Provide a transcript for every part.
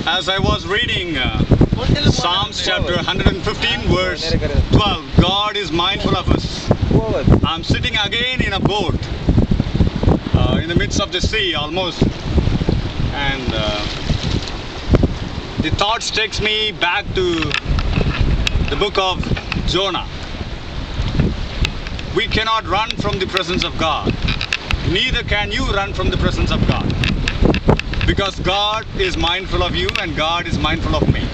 As I was reading Psalms chapter 115 verse 12, God is mindful of us. I'm sitting again in a boat in the midst of the sea almost, and the thoughts takes me back to the book of Jonah. We cannot run from the presence of God. Neither can you run from the presence of God. Because God is mindful of you and God is mindful of me.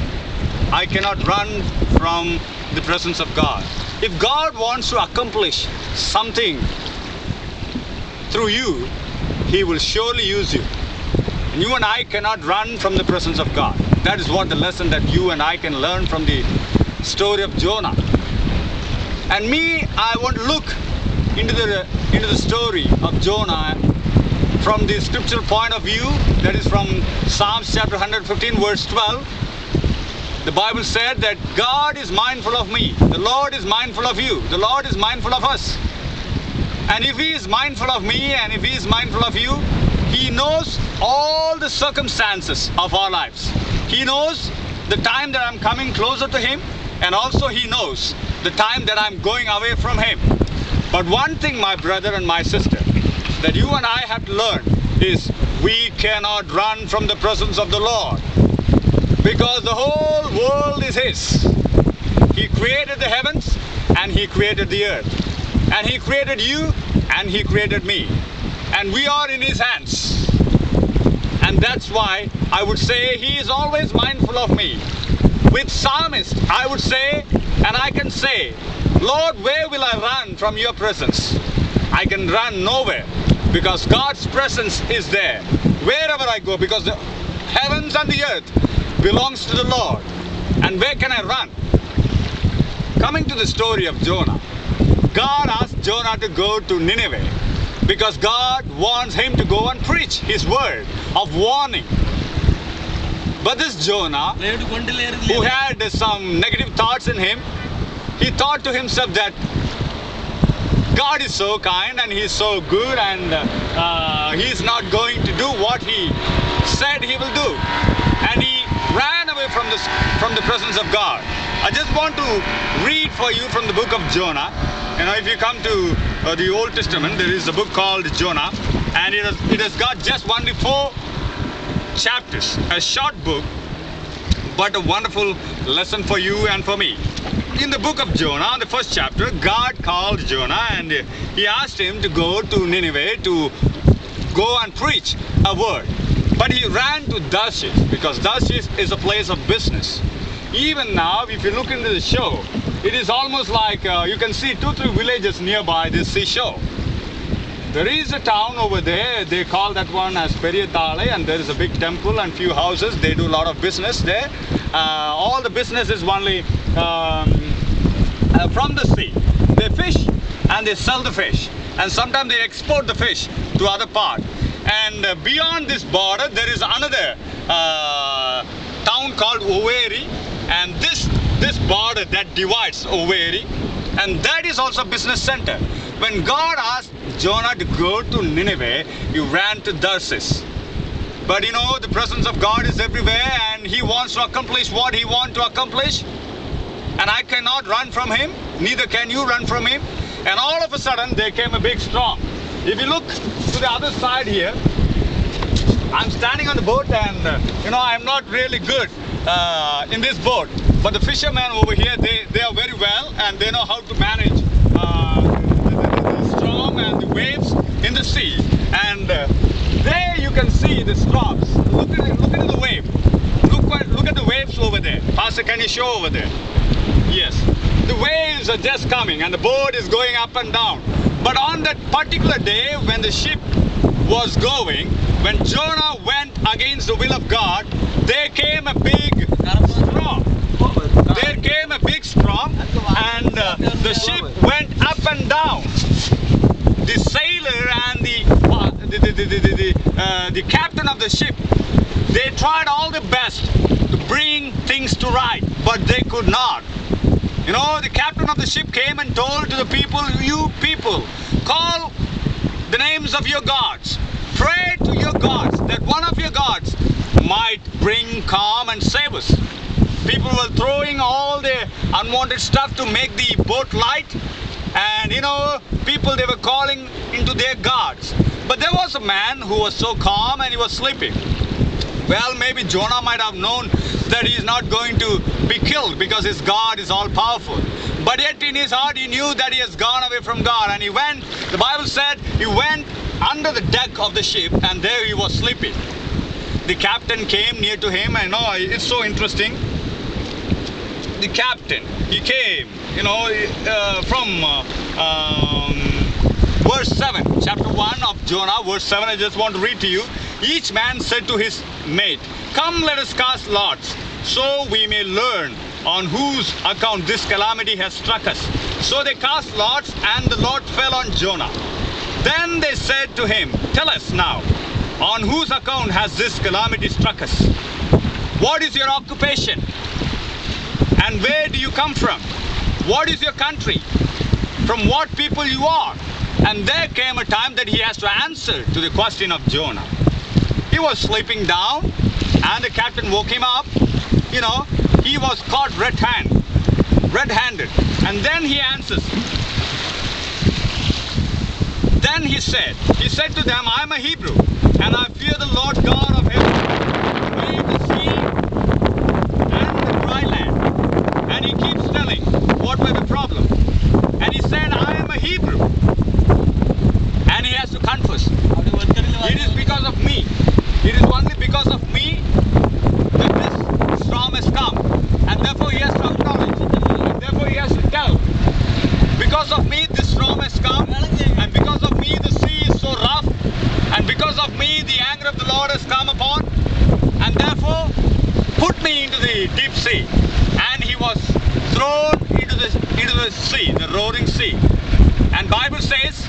I cannot run from the presence of God. If God wants to accomplish something through you, He will surely use you. And you and I cannot run from the presence of God. That is what the lesson that you and I can learn from the story of Jonah. And I want to look into the story of Jonah from the scriptural point of view. That is from Psalms chapter 115 verse 12. The Bible said that God is mindful of me. The Lord is mindful of you. The Lord is mindful of us. And if He is mindful of me and if He is mindful of you, He knows all the circumstances of our lives. He knows the time that I'm coming closer to Him, and also He knows the time that I'm going away from Him. But one thing, my brother and my sister, that you and I have to learn is we cannot run from the presence of the Lord, because the whole world is His. He created the heavens and He created the earth, and He created you and He created me, and we are in His hands. And that's why I would say He is always mindful of me. With psalmist, I would say, and I can say, Lord, where will I run from your presence? I can run nowhere, because God's presence is there wherever I go, because the heavens and the earth belongs to the Lord. And where can I run? Coming to the story of Jonah, God asked Jonah to go to Nineveh because God wants him to go and preach His word of warning. But this Jonah, who had some negative thoughts in him, he thought to himself that God is so kind and He is so good, and He is not going to do what He said He will do. And he ran away from the presence of God. I just want to read for you from the book of Jonah. You know, if you come to the Old Testament, there is a book called Jonah, and it has got just only 4 chapters. A short book, but a wonderful lesson for you and for me. In the book of Jonah, the first chapter, God called Jonah and He asked him to go to Nineveh to go and preach a word. But he ran to Tarshish, because Tarshish is a place of business. Even now, if you look into the shore, it is almost like you can see 2-3 villages nearby this seashore. There is a town over there, they call that one as Periyatale, and there is a big temple and few houses. They do a lot of business there. All the business is only from the sea. They fish and they sell the fish, and sometimes they export the fish to other part. And beyond this border there is another town called Oweri, and this border that divides Oweri, and that is also a business center. When God asked Jonah to go to Nineveh, he ran to Tarshish. But you know, the presence of God is everywhere, and He wants to accomplish what He wants to accomplish. And I cannot run from Him, neither can you run from Him. And all of a sudden, there came a big storm. If you look to the other side here, I'm standing on the boat, and you know, I'm not really good in this boat. But the fishermen over here, they are very well, and they know how to manage the storm and the waves in the sea. And there you can see the storms. Look at the wave. Look at the waves over there. Pastor, can you show over there? Yes. The waves are just coming and the boat is going up and down. But on that particular day when the ship was going, when Jonah went against the will of God, there came a big storm. There came a big storm, and the ship went up and down. The sailor and the captain of the ship, they tried all the best to bring things to right, but they could not. You know, the captain of the ship came and told to the people, you people, call the names of your gods, pray to your gods, that one of your gods might bring calm and save us. People were throwing all the unwanted stuff to make the boat light, and people, they were calling into their gods. But there was a man who was so calm and he was sleeping. Well, maybe Jonah might have known that he is not going to be killed because his God is all powerful. But yet in his heart he knew that he has gone away from God, and he went, the Bible said, he went under the deck of the ship, and there he was sleeping. The captain came near to him, and it's so interesting. The captain, he came, from verse 7, chapter 1 of Jonah, verse 7, I just want to read to you. Each man said to his mate, "Come, let us cast lots, so we may learn on whose account this calamity has struck us." So they cast lots, and the lot fell on Jonah. Then they said to him, "Tell us now, on whose account has this calamity struck us? What is your occupation? And where do you come from? What is your country? From what people you are?" And there came a time that he has to answer to the question of Jonah. He was sleeping down, and the captain woke him up. He was caught red-handed. And then he answers. Then he said to them, "I am a Hebrew, and I fear the Lord God of heaven, who made the sea and the dry land." And he keeps telling what were the problem. And he said, "I am a Hebrew." And he has to confess. It is because of me. It is only because of me that this storm has come. And therefore he has to acknowledge. And therefore he has to tell. Because of me this storm has come. And because of me the sea is so rough. And because of me the anger of the Lord has come upon. And therefore put me into the deep sea. And he was thrown into the sea, the roaring sea. And Bible says,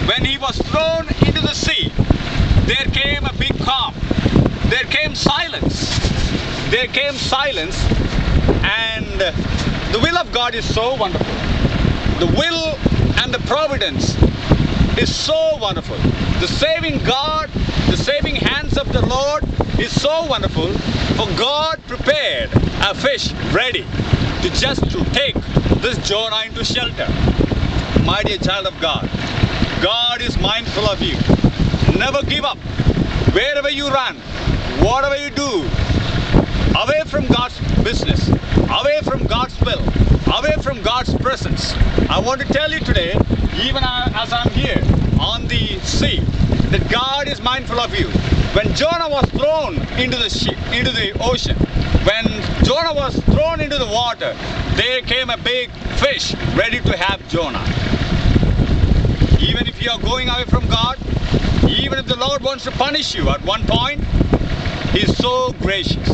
when he was thrown into the sea, there came a big calm. There came silence. There came silence. And the will of God is so wonderful. The will and the providence is so wonderful. The saving God, the saving hands of the Lord is so wonderful. For God prepared a fish ready to take this Jonah into shelter. My dear child of God, God is mindful of you. Never give up. Wherever you run, whatever you do, away from God's business, away from God's will, away from God's presence. I want to tell you today, even as I'm here on the sea, that God is mindful of you. When Jonah was thrown into the ocean, when Jonah was thrown into the water, there came a big fish ready to have Jonah. Even if you are going away from God, even if the Lord wants to punish you at one point, He is so gracious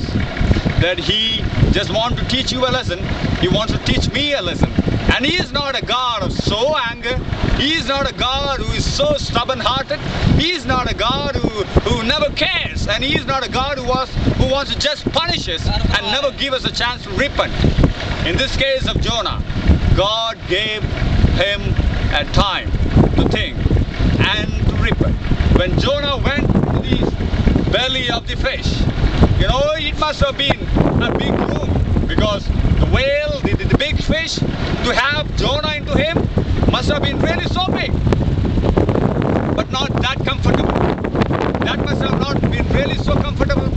that He just wants to teach you a lesson. He wants to teach me a lesson. And He is not a God of so anger. He is not a God who is so stubborn-hearted. He is not a God who never cares. And He is not a God who wants to just punish us and never give us a chance to repent. In this case of Jonah, God gave him a time to think and to repent. When Jonah went to the belly of the fish, it must have been a big room, because the whale, the big fish, to have Jonah into him must have been really so big, but not that comfortable. That must have not been really so comfortable